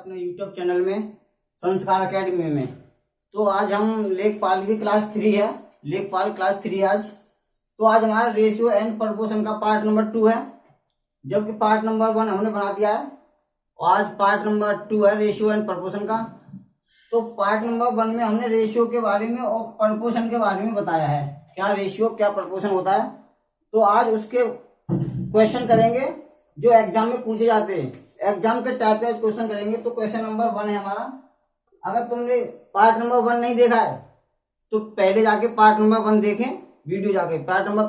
अपने YouTube channel में संस्कार एकेडमी में। तो आज हम लेखपाल की क्लास 3 है, लेखपाल क्लास 3 आज। तो आज हमारा रेशियो एंड प्रपोर्शन का पार्ट नंबर 2 है, जबकि पार्ट नंबर 1 हमने बना दिया है और आज पार्ट नंबर 2 है रेशियो एंड प्रपोर्शन का। तो पार्ट नंबर 1 में हमने रेशियो के बारे में और प्रपोर्शन के बारे में बताया है, क्या रेशियो क्या प्रपोर्शन होता है। तो आज उसके क्वेश्चन करेंगे जो एग्जाम में पूछे जाते हैं, एग्जाम के टाइप का क्वेश्चन करेंगे। तो क्वेश्चन नंबर 1 है हमारा। अगर तुमने पार्ट नंबर 1 नहीं देखा है तो पहले जाके पार्ट नंबर 1 देखें, वीडियो जाके पार्ट नंबर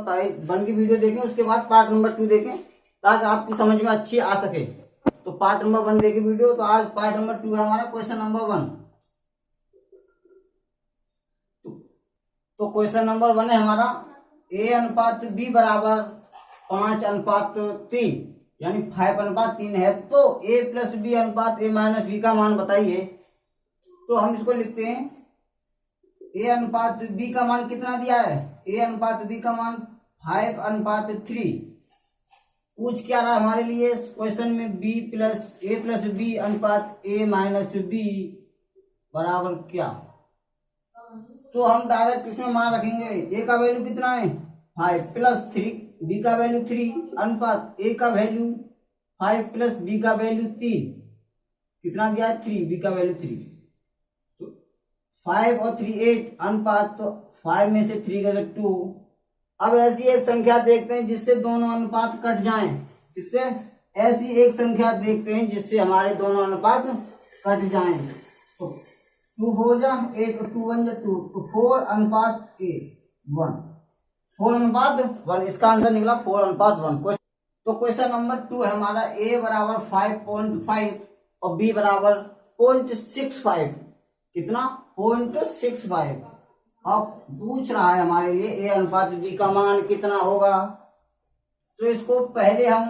1 की वीडियो देखें, उसके बाद पार्ट नंबर 2 देखें ताकि आपकी समझ में अच्छी आ सके। तो पार्ट नंबर 1 देखें वीडियो। तो आज पार्ट नंबर 2 है हमारा क्वेश्चन नंबर 1। तो क्वेश्चन नंबर 1 है हमारा A/B बराबर 5/3 यानी 5/3 है, तो A+B/A-B का मान बताइए। तो हम इसको लिखते हैं A/B का मान कितना दिया है, A/B का मान 5/3। पूछ क्या रहा हमारे लिए क्वेश्चन में A+B/A-B बराबर क्या। तो हम डायरेक्ट इसमें मान रखेंगे। A का वैल्यू कितना है 5 + 3, B का वैल्यू 3 अनुपात A का वैल्यू 5 + B का वैल्यू 3 कितना दिया है 3, B का वैल्यू 3। तो 5 और 3 8 अनुपात, तो 5 में से 3 गए 2। अब ऐसी एक संख्या देखते हैं जिससे दोनों अनुपात कट जाएं। इससे ऐसी एक संख्या देखते हैं जिससे हमारे दोनों अनुपात कट जाएं। तो 2 4 जा 8 और 2 1 जा 2, तो 4/1, 4/1, इसका आंसर निकला 4/1। तो क्वेश्चन नंबर 2 है हमारा। A बराबर 5.5 और B बराबर 0.65, कितना 0.65। अब पूछ रहा है हमारे लिए A/B का मान कितना होगा। तो इसको पहले हम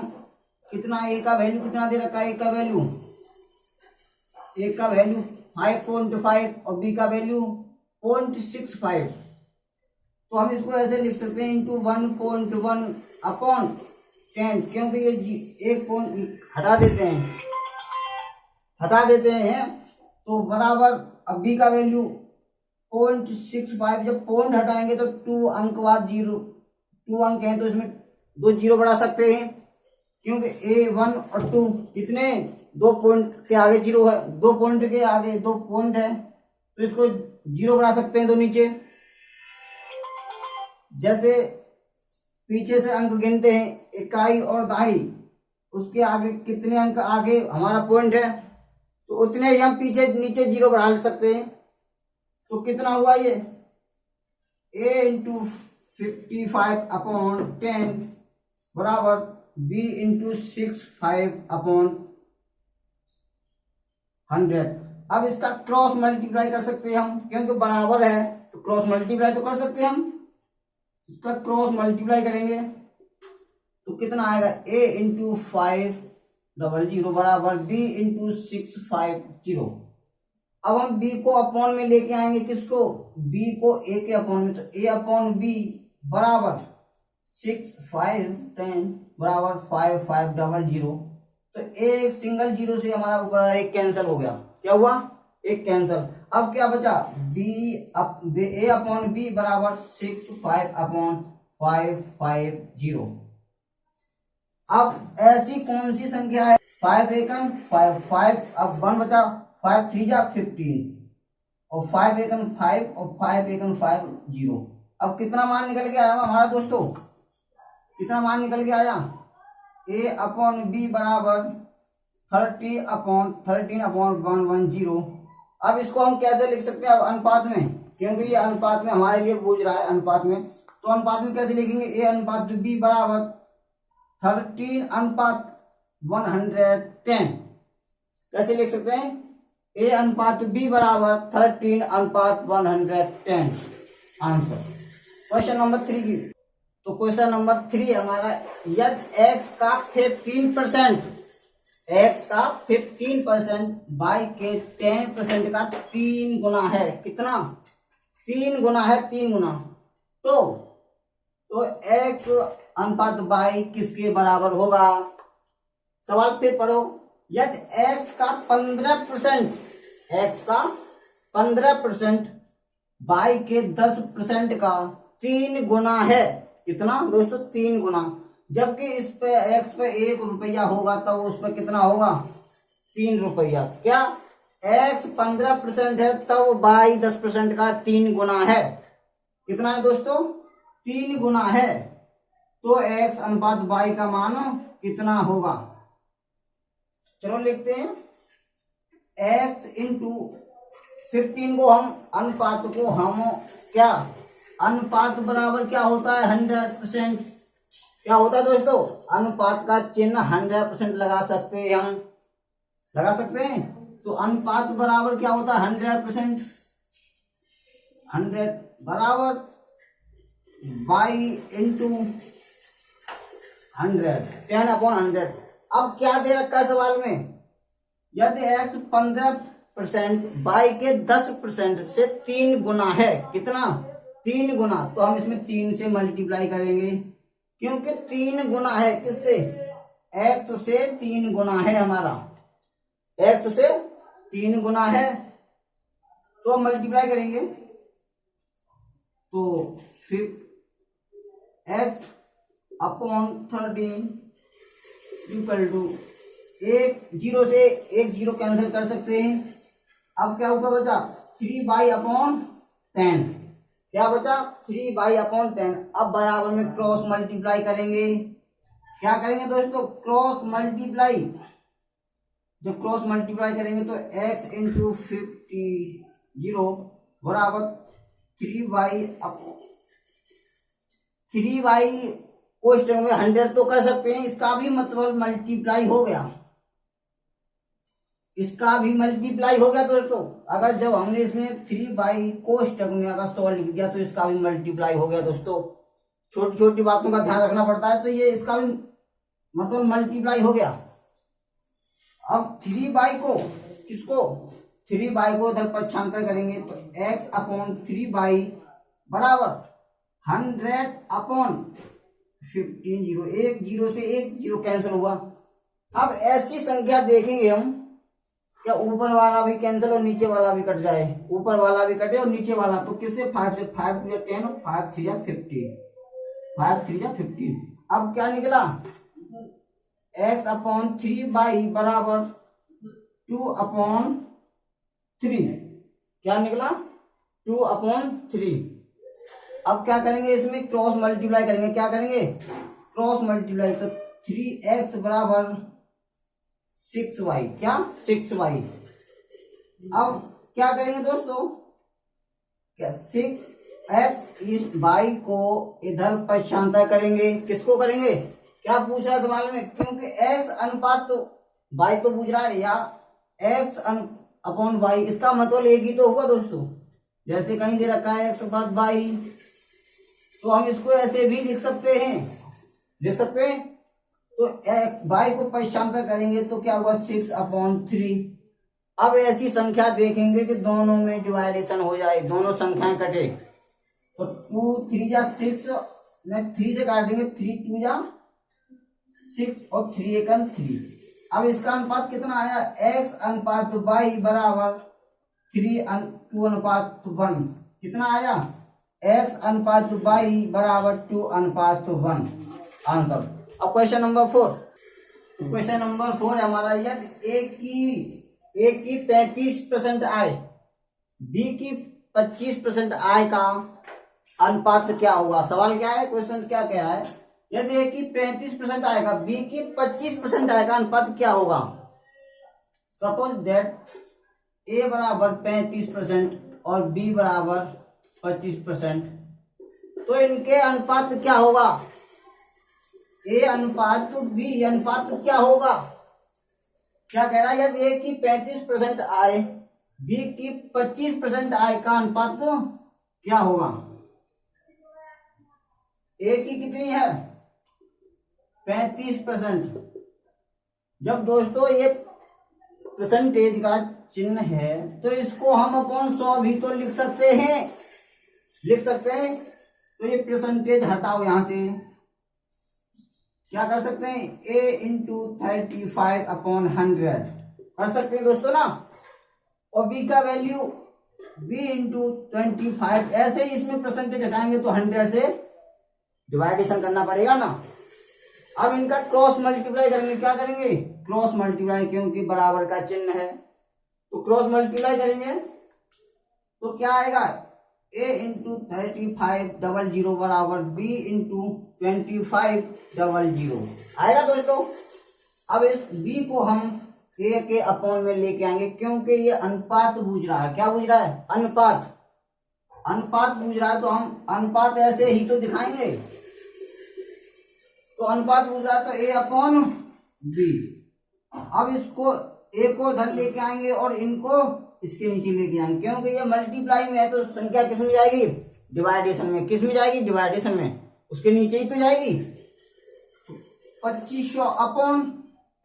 कितना A का वैल्यू कितना दे रखा है, A का वैल्यू 5.5 और B का वैल्यू 0.65। तो हम इसको ऐसे लिख सकते हैं इंटू 1.1/10, क्योंकि ये एक पॉइंट हटा देते हैं तो बराबर। अब B का वैल्यू 0.65, जब पॉइंट हटाएंगे तो 2 अंक बाद 0, 2 अंक हैं तो इसमें 2 0 बढ़ा सकते हैं, क्योंकि A1 और 2 कितने 2 पॉइंट के आगे 0 है, 2 पॉइंट के आगे 2 पॉइंट है, तो इसको 0 बढ़ा सकते हैं 2 नीचे। जैसे पीछे से अंक गिनते हैं इकाई और दहाई, उसके आगे कितने अंक आगे हमारा पॉइंट है, तो उतने ही हम पीछे नीचे 0 बढ़ा सकते हैं। तो कितना हुआ ये A × 55/10 बराबर B × 65/100। अब इसका क्रॉस मल्टीप्लाई कर सकते हैं हम, क्योंकि बराबर है तो क्रॉस मल्टीप्लाई तो कर सकते हैं हम। इसका क्रॉस मल्टीप्लाई करेंगे तो कितना आएगा A × 500 बराबर B × 650। अब हम B को अपॉन में लेके आएंगे, किसको B को A के अपॉन में, तो A/B बराबर 6 5 10 बराबर 5500। तो एक सिंगल 0 से हमारा ऊपर एक कैंसिल हो गया, क्या हुआ एक कैंसिल। अब क्या बचा A/B बराबर 65/550। अब ऐसी कौन सी संख्या है 5 1 5 अब 1 बचा, 5 3 जा 15 और 5 1 5 और 5 1 5 0। अब कितना मान निकल के आया हमारा दोस्तों, कितना मान निकल के आया A/B बराबर 13/110। अब इसको हम कैसे लिख सकते हैं अब अनुपात में, क्योंकि ये अनुपात में हमारे लिए पूछ रहा है अनुपात में। तो अनुपात में कैसे लिखेंगे A/B बराबर 13/110। कैसे लिख सकते हैं A/B बराबर 13/110 आंसर। क्वेश्चन नंबर 3 की। तो क्वेश्चन नंबर 3 हमारा, यदि x का 15% y के 10% का 3 गुना है, कितना 3 गुना है, 3 गुना, तो x अनुपात y किसके बराबर होगा। सवाल फिर पढ़ो, यदि x का 15%, x का 15% y के 10% का 3 गुना है। कितना दोस्तों? 3 गुना। जबकि इस पे x पे 1 रुपया होगा तब उस पर कितना होगा? 3 रुपया। क्या x 15% है तब y 10% का 3 गुना है। कितना है दोस्तों? 3 गुना है। तो x अनुपात y का मान कितना होगा? चलो लिखते हैं। x इंटू 15 को हम अनुपात को हम क्या, अनुपात बराबर क्या होता है? 100%। क्या होता है दोस्तों? अनुपात का चिन्ह 100% लगा सकते हैं हम, लगा सकते हैं। तो अनुपात बराबर क्या होता है? 100%। 100 बराबर y इंटू 100, 10/100। अब क्या दे रखा है सवाल में? यदि x 15% y के 10% से 3 गुना है। कितना? 3 गुना। तो हम इसमें 3 से मल्टीप्लाई करेंगे, क्योंकि 3 गुना है। किससे? x से 3 गुना है हमारा, x से 3 गुना है। तो हम मल्टीप्लाई करेंगे तो फिर x अपॉन 13 इक्वल टू, एक जीरो से एक जीरो कैंसिल कर सकते हैं। अब क्या ऊपर बचा? 3/10। क्या बचा? 3/10। अब बराबर में क्रॉस मल्टीप्लाई करेंगे। क्या करेंगे दोस्तों? Cross multiply. जब क्रॉस मल्टीप्लाई करेंगे तो x इंटू 50 बराबर 3/, कोष्टक में 100 तो कर सकते हैं, इसका भी मतलब मल्टीप्लाई हो गया, इसका भी मल्टीप्लाई हो गया दोस्तों। अगर जब हमने इसमें 3/, कोष्टक में अगर 100 लिख दिया तो इसका भी मल्टीप्लाई हो गया दोस्तों। छोटी छोटी बातों का ध्यान रखना पड़ता है। तो ये इसका भी मतलब मल्टीप्लाई हो गया। अब 3/, को किसको? 3/, को इधर पक्षांतर करेंगे तो x अपॉन 3/, बराबर 100/15। एक जीरो से एक जीरो कैंसिल हुआ। अब ऐसी संख्या देखेंगे हम, क्या ऊपर वाला भी कैंसिल और नीचे वाला भी कट जाए? ऊपर वाला भी कटे और नीचे वाला। तो किससे? 5 से। 5 3 10, 5 3 15, 5 3 15। अब क्या निकला? x अपॉन 3/, बराबर 2/3। क्या निकला? 2/3। अब क्या करेंगे? इसमें क्रॉस मल्टीप्लाई करेंगे। क्या करेंगे? Cross multiply. तो 3x बराबर 6y। क्या? 6y। अब क्या करेंगे दोस्तों? क्या 6x इस y को इधर पक्षांतर करेंगे। किसको करेंगे? क्या पूछ रहा है सवाल में? क्योंकि x अनुपात तो y तो पूछ रहा है, या x अपॉन y, इसका मतलब एक ही तो होगा दोस्तों। जैसे कहीं दे रखा है x अपॉन y, तो हम इसको ऐसे भी लिख सकते हैं, लिख सकते हैं। तो y को पक्षांतर करेंगे तो क्या होगा? 6/3। अब ऐसी संख्या देखेंगे कि दोनों में डिवाइडेशन हो जाए, दोनों संख्याएं कटे। तो 2 3 जा 6, 3 से काटेंगे, 3 2 जा 6 और 3 1 3। अब इसका अनुपात कितना आया? x अनुपात y बराबर 3:2:1। कितना आया? x अनुपात y बराबर 2:1। आंसर। अब क्वेश्चन नंबर 4। क्वेश्चन नंबर 4 हमारा, यदि ए की 35% आय, बी की 25% आय का अनुपात क्या होगा? सवाल क्या है? क्वेश्चन क्या कह रहा है? यदि ए की 35% आएगा, बी की 25% आय का अनुपात क्या होगा? सपोज दैट ए बराबर 35% और बी बराबर 25%, तो इनके अनुपात क्या होगा? ए अनुपात तो बी अनुपात क्या होगा? क्या कह रहा है? यदि ए की 35% आय, बी की 25% आय का अनुपात तो क्या होगा? ए की कितनी है? 35%। जब दोस्तों ये परसेंटेज का चिन्ह है तो इसको हम अपॉन 100 भी तो लिख सकते हैं, लिख सकते हैं। तो ये परसेंटेज हटाओ यहां से, क्या कर सकते हैं, a इंटू 35/100 कर सकते हैं दोस्तों ना। और b का वैल्यू b इंटू 25, ऐसे ही इसमें परसेंटेज हटाएंगे तो 100 से डिवाइडेशन करना पड़ेगा ना। अब इनका क्रॉस मल्टीप्लाई करेंगे, क्या करेंगे, क्रॉस मल्टीप्लाई, क्योंकि बराबर का चिन्ह है तो क्रॉस मल्टीप्लाई करेंगे तो क्या आएगा, a इंटू 3500 बराबर b इंटू 2500 आएगा दोस्तों। अब इस b को हम a के अपॉन में लेके आएंगे, क्योंकि ये अनुपात बूझ रहा है। क्या बूझ रहा है, अनुपात, अनुपात बूझ रहा है तो हम अनुपात ऐसे ही तो दिखाएंगे। तो अनुपात बूझ रहा है तो a अपॉन b। अब इसको a को इधर लेके आएंगे और इनको इसके नीचे लेके आएंगे, क्योंकि ये मल्टीप्लाई में है तो संख्या किस में जाएगी, डिवाइडेशन में। किस में जाएगी, डिवाइडेशन में, उसके नीचे ही तो जाएगी। 2500 अपॉन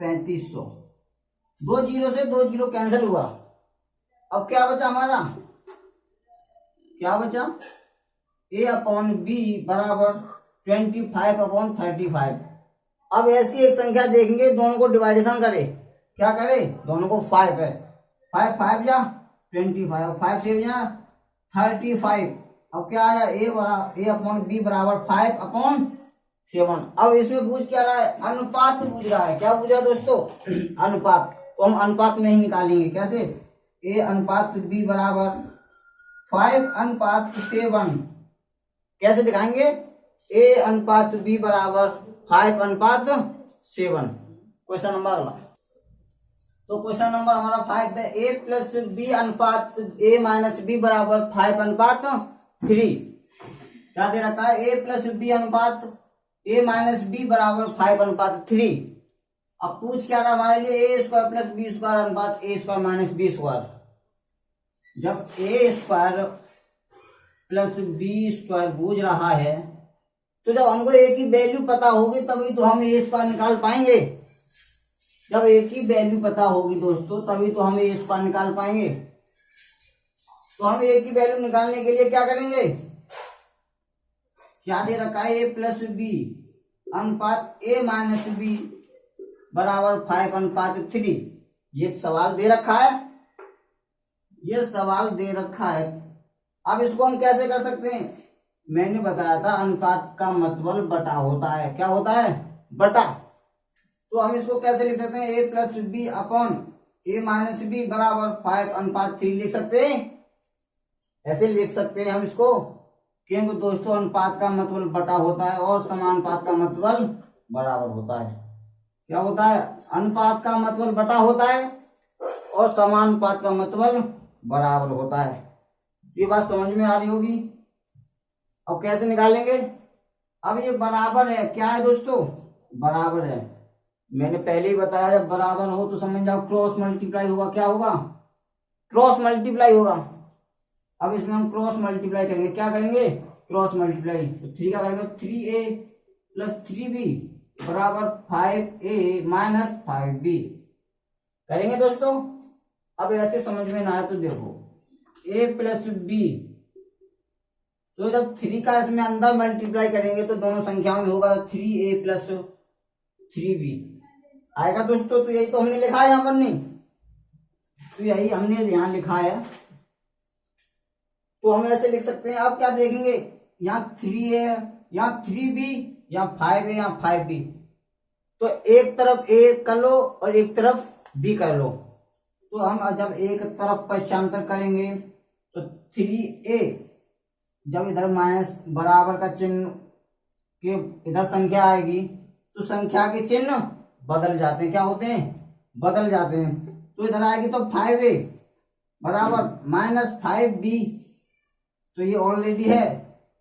3500, 2 जीरो से 2 जीरो कैंसिल हुआ। अब क्या बचा हमारा, क्या बचा, a अपॉन b बराबर 25/35। अब ऐसी एक संख्या देखेंगे, दोनों को डिवाइडेशन करे, क्या करे, दोनों को 5 है, 5 5 जा 25, 5 से जा 35। अब क्या आया, a अपॉन b बराबर 5/7। अब इसमें पूछ क्या रहा है, अनुपात पूछ रहा है। क्या पूछ रहा है दोस्तों, अनुपात। तो हम अनुपात में ही निकालेंगे, कैसे, a अनुपात b बराबर 5/7। कैसे दिखाएंगे, a अनुपात b बराबर 5/7। क्वेश्चन नंबर अगला, तो क्वेश्चन नंबर हमारा 5 है, a प्लस b अनुपात a माइनस b बराबर 5/3। क्या दे रखा है, a प्लस b अनुपात a माइनस b बराबर 5/3। अब पूछ क्या रहा हमारे लिए, a square plus b square अनुपात a square minus b square. जब a square plus b square बूझ रहा है तो जब हमको a की वैल्यू पता होगी तभी तो हम a स्क्वायर निकाल पाएंगे। जब a की वैल्यू पता होगी दोस्तों तभी तो हम a स्क्वायर निकाल पाएंगे। तो हम a की वैल्यू निकालने के लिए क्या करेंगे, क्या दे रखा है, a प्लस b अनुपात a माइनस b बराबर 5/3। ये सवाल दे रखा है, ये सवाल दे रखा है। अब इसको हम कैसे कर सकते हैं, मैंने बताया था अनुपात का मतलब बटा होता है। क्या होता है, बटा। तो हम इसको कैसे लिख सकते हैं, a plus b upon a minus b बराबर 5/3 लिख सकते हैं। ऐसे लिख सकते हैं हम इसको, क्योंकि दोस्तों अनुपात का मतलब बटा होता है और समानुपात का मतलब बराबर होता है। क्या होता है, अनुपात का मतलब बटा होता है और समानुपात का मतलब बराबर होता है। ये बात समझ में आ रही होगी। अब कैसे निकालेंगे, अब ये बराबर है, क्या है दोस्तों, बराबर है। मैंने पहले ही बताया जब बराबर हो तो समझ जाओ क्रॉस मल्टीप्लाई होगा। क्या होगा, क्रॉस मल्टीप्लाई होगा। अब इसमें हम क्रॉस मल्टीप्लाई करेंगे, क्या करेंगे, क्रॉस मल्टीप्लाई। तो 3 का करेंगे 3a प्लस 3b बराबर 5a माइनस 5b करेंगे दोस्तों। अब ऐसे समझ में ना आए तो देखो a प्लस b, तो जब 3 का इसमें अंदर मल्टीप्लाई करेंगे तो दोनों संख्याओं में होगा 3a प्लस 3b आएगा दोस्तों। तो यही तो हमने लिखा है यहाँ पर, नहीं तो यही हमने यहाँ लिखा है। तो हम ऐसे लिख सकते हैं। अब क्या देखेंगे, यहाँ 3a, यहाँ 3b, यहाँ 5a, यहाँ 5b। तो एक तरफ a कर लो और एक तरफ b कर लो। तो हम जब एक तरफ पक्षांतर करेंगे तो 3a, जब इधर माइनस बराबर का चिन्ह के इधर संख्या आएगी तो संख्या के चिन्ह बदल जाते हैं। क्या होते हैं, बदल जाते हैं। तो इधर आएगी तो 5a बराबर माइनस 5b, तो ये ऑलरेडी है।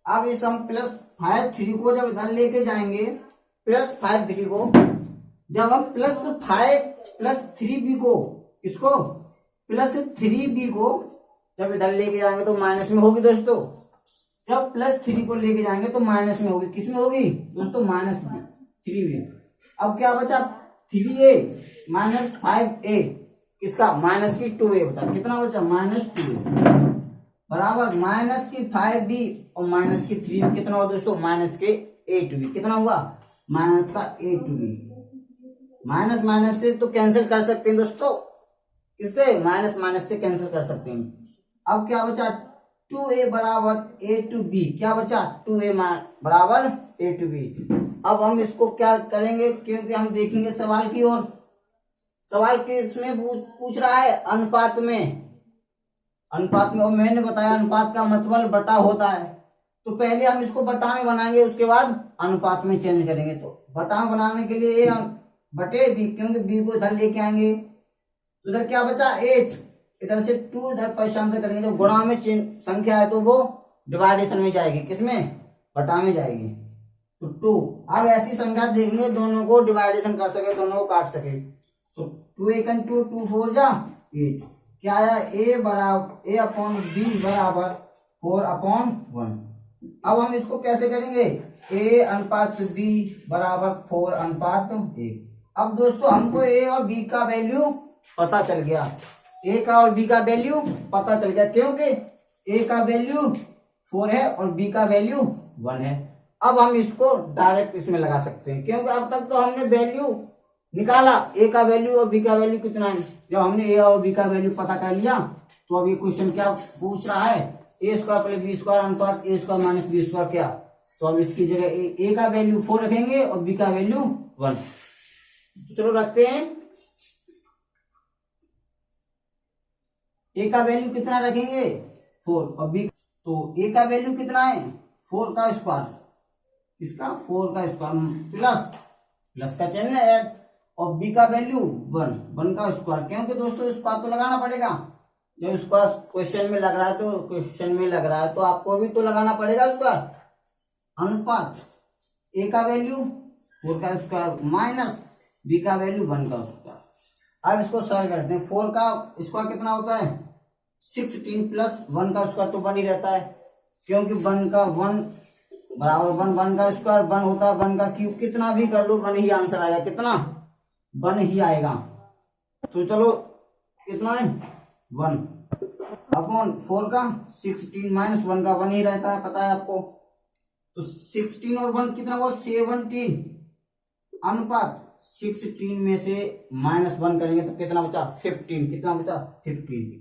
अब इस हम प्लस 5 को जब इधर लेके जाएंगे, प्लस 5 को जब हम प्लस 5 प्लस 3b को, इसको प्लस 3b को जब इधर लेके जाएंगे तो माइनस में होगी दोस्तों। जब प्लस 3 को लेके जाएंगे तो माइनस में होगी। किस में होगी दोस्तों, माइनस 3b। अब क्या बचा, 3a माइनस 5a, किसका, माइनस की 2a बचा। कितना बचा, माइनस 2a बराबर माइनस की 5b और माइनस की 3b। कितना हुआ दोस्तों, माइनस के 8b। कितना हुआ, माइनस का ए टू बी। माइनस माइनस से तो कैंसिल कर सकते हैं दोस्तों, किससे? माइनस माइनस से कैंसिल कर सकते हैं। अब क्या बचा? 2a बराबर ए टू बी। क्या बचा? 2a बराबर ए टू बी। अब हम इसको क्या करेंगे, क्योंकि हम देखेंगे सवाल की ओर। सवाल किसमें पूछ रहा है? अनुपात में। अनुपात में, और मैंने बताया अनुपात का मतलब बटा होता है, तो पहले हम इसको बटा में बनाएंगे, उसके बाद अनुपात में चेंज करेंगे। तो बटा में बनाने के लिए ए बटे बी, क्योंकि बी को इधर लेके आएंगे। तो इधर क्या बचा? 8, इधर से 2 इधर परेशान करेंगे। जब गुणा में संख्या है तो वो डिवाइडेशन में जाएगी, किसमें? बटा में जाएगी। तो 2। अब ऐसी संख्या देखेंगे दोनों को डिवाइडेशन कर सके, दोनों को काट सके। तो 2 1 2 2 4 जा 8। क्या आया? ए बराबर ए अपॉन बी बराबर 4/1। अब हम इसको कैसे करेंगे? ए अनुपात बी बराबर 4/1। अब दोस्तों हमको ए और बी का वैल्यू पता चल गया। ए का और बी का वैल्यू पता चल गया, क्योंकि ए का वैल्यू 4 है और बी का वैल्यू 1 है। अब हम इसको डायरेक्ट इसमें लगा सकते हैं, क्योंकि अब तक तो हमने वैल्यू निकाला, ए का वैल्यू और बी का वैल्यू कितना है। जब हमने ए और बी का वैल्यू पता कर लिया, तो अब ये क्वेश्चन क्या पूछ रहा है? ए स्क्वायर प्लस बी स्क्वायर अनुपात ए स्क्वायर माइनस बी स्क्वायर क्या। तो अब इसकी जगह ए का वैल्यू 4 रखेंगे और बी का वैल्यू 1। तो चलो रखते हैं। ए का वैल्यू कितना रखेंगे? 4। और बी, तो ए का वैल्यू कितना है? 4 का स्क्वायर। इसका 4 का स्क्वायर प्लस का चिन्ह है ऐड, और बी का वैल्यू 1 का स्क्वायर, क्योंकि दोस्तों स्क्वायर तो लगाना पड़ेगा। जब स्क्वायर क्वेश्चन में लग रहा है तो आपको भी तो लगाना पड़ेगा स्क्वायर। अनुपात ए का वैल्यू 4 का स्क्वायर माइनस बी का वैल्यू 1 का स्क्वायर। अब इसको सॉल्व करते हैं। 4 का स्क्वायर कितना होता है? 16 प्लस 1 का स्क्वायर तो 1 ही रहता है, क्योंकि 1 का 1 बराबर 1 का स्क्वायर 1 होता है। 1 का क्यूब कितना भी कर लो 1 ही आंसर आएगा। कितना? 1 ही आएगा। तो चलो कितना है? 1 अपॉन 4 का 16 माइनस 1 का 1 ही रहता है, पता है आपको। तो 16 और 1 कितना हुआ? 17 अनुपात 16 में से -1 करेंगे तो कितना बचा? 15। कितना बचा? 15।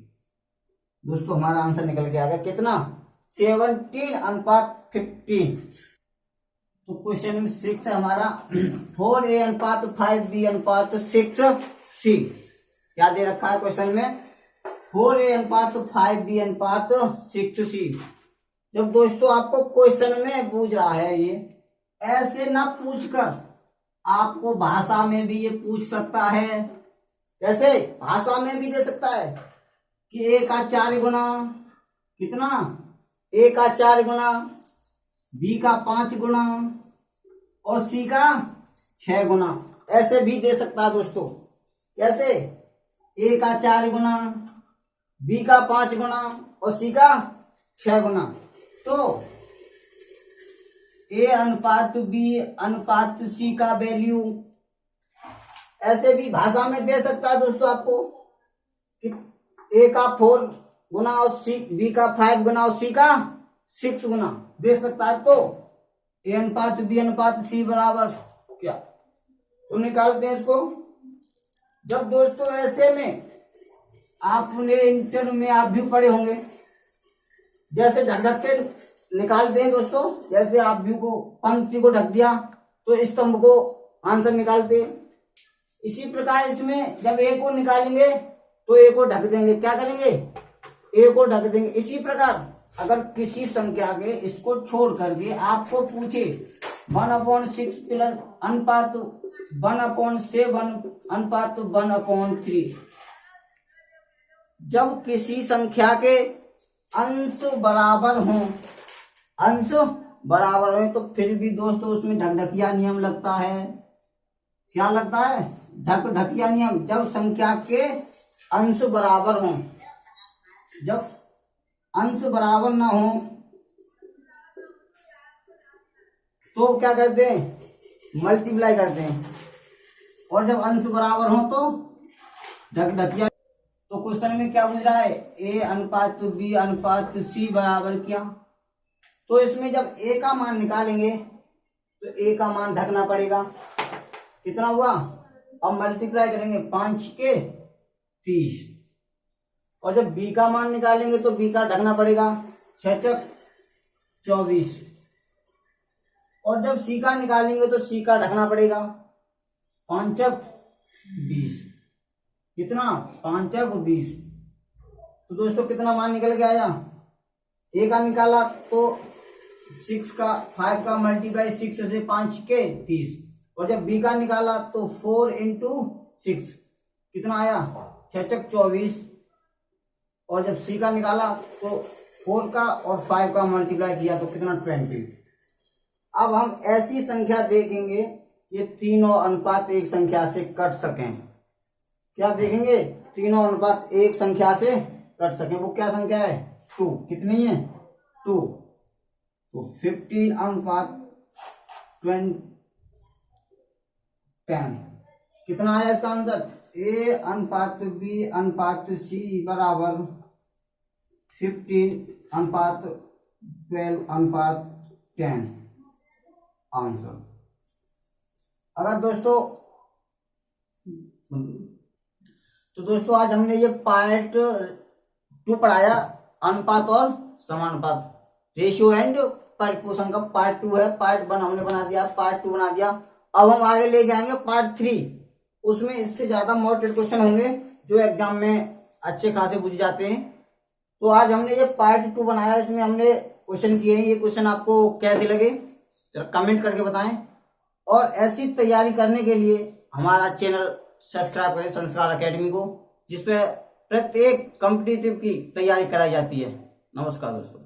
दोस्तों हमारा आंसर निकल के आ गया कितना? 17/15। तो क्वेश्चन नंबर 6 है हमारा 4a अनुपात 5b अनुपात 6c। क्या दे रखा है क्वेश्चन में? 4a अनुपात 5b अनुपात 6c। जब दोस्तों आपको क्वेश्चन में पूछ रहा है, ये ऐसे ना पूछकर आपको भाषा में भी ये पूछ सकता है। कैसे? भाषा में भी दे सकता है कि a का 4 गुना कितना? a का 4 गुना, b का 5 गुना और c का 6 गुना, ऐसे भी दे सकता है दोस्तों। कैसे? a का 4 गुना, b का 5 गुना और c का 6 गुना। तो a अनुपात b अनुपात c का वैल्यू ऐसे भी भाषा में दे सकता है दोस्तों आपको कि a का 4 गुना और b का 5 गुना और c का 6 गुना दे सकता है। तो a अनुपात b अनुपात c बराबर क्या? तो निकालते हैं इसको। जब दोस्तों ऐसे में आपने इंटर में आप भी पढ़े होंगे, जैसे ढक के निकालते हैं दोस्तों। जैसे आप व्यू को पंक्ति को ढक दिया तो स्तंभ को आंसर निकालते हैं। इसी प्रकार इसमें जब ए को निकालेंगे तो ए को ढक देंगे। क्या करेंगे? ए को ढक देंगे। इसी प्रकार अगर किसी संख्या के इसको छोड़ करके आपको पूछे 1/6 प्लस अनुपात 1/7 अनुपात 1/3, जब किसी संख्या के अंश बराबर हो तो फिर भी दोस्तों उसमें ढकढकिया नियम लगता है। क्या लगता है? ढकढकिया नियम। जब संख्या के अंश बराबर हो, जब अंश बराबर ना हो तो क्या करते हैं? मल्टीप्लाई करते हैं। और जब अंश बराबर हो तो ढकढकिया। तो क्वेश्चन में क्या पूछ रहा है? a अनुपात b अनुपात c बराबर क्या? तो इसमें जब a का मान निकालेंगे तो ए का मान ढकना पड़ेगा। कितना हुआ? अब मल्टीप्लाई करेंगे 5 के 30, और जब बी का मान निकालेंगे तो बी का ढकना पड़ेगा 6 चक 24, और जब सी का निकालेंगे तो सी का ढकना पड़ेगा 5 चक 20। कितना? 5 चक 20। तो दोस्तों कितना मान निकल के आया? ए का निकाला तो 5 का मल्टीप्लाई 6 से 5 के 30, और जब बी का निकाला तो 4 इंटू 6 कितना आया? 6 चक 24, और जब सी का निकाला तो 4 का और 5 का मल्टीप्लाई किया तो कितना? 20। अब हम ऐसी संख्या देखेंगे ये तीनों अनुपात एक संख्या से कट सकें। क्या देखेंगे? तीनों अनुपात एक संख्या से कट सकें। वो क्या संख्या है? 2। कितनी है? 2। तो 15 अनुपात 10 कितना आया इसका आंसर? ए अनुपात बी अनुपात सी बराबर 15 अनुपात 12 अनुपात 10 आंसर। अगर दोस्तों तो दोस्तों आज हमने ये पार्ट 2 पढ़ाया, अनुपात और समानुपात, रेशियो एंड परिपोषण का पार्ट 2 है। पार्ट 1 हमने बना दिया, पार्ट 2 बना दिया। अब हम आगे ले जाएंगे पार्ट 3। उसमें इससे ज्यादा मॉडरेट क्वेश्चन होंगे जो एग्जाम में अच्छे खासे पूछे जाते हैं। तो आज हमने ये पार्ट 2 बनाया, इसमें हमने क्वेश्चन किए हैं। ये क्वेश्चन आपको कैसे लगे जरा कमेंट करके बताएं, और ऐसी तैयारी करने के लिए हमारा चैनल सब्सक्राइब करें संस्कार एकेडमी को, जिसपे प्रत्येक कॉम्पिटिटिव की तैयारी कराई जाती है। नमस्कार दोस्तों।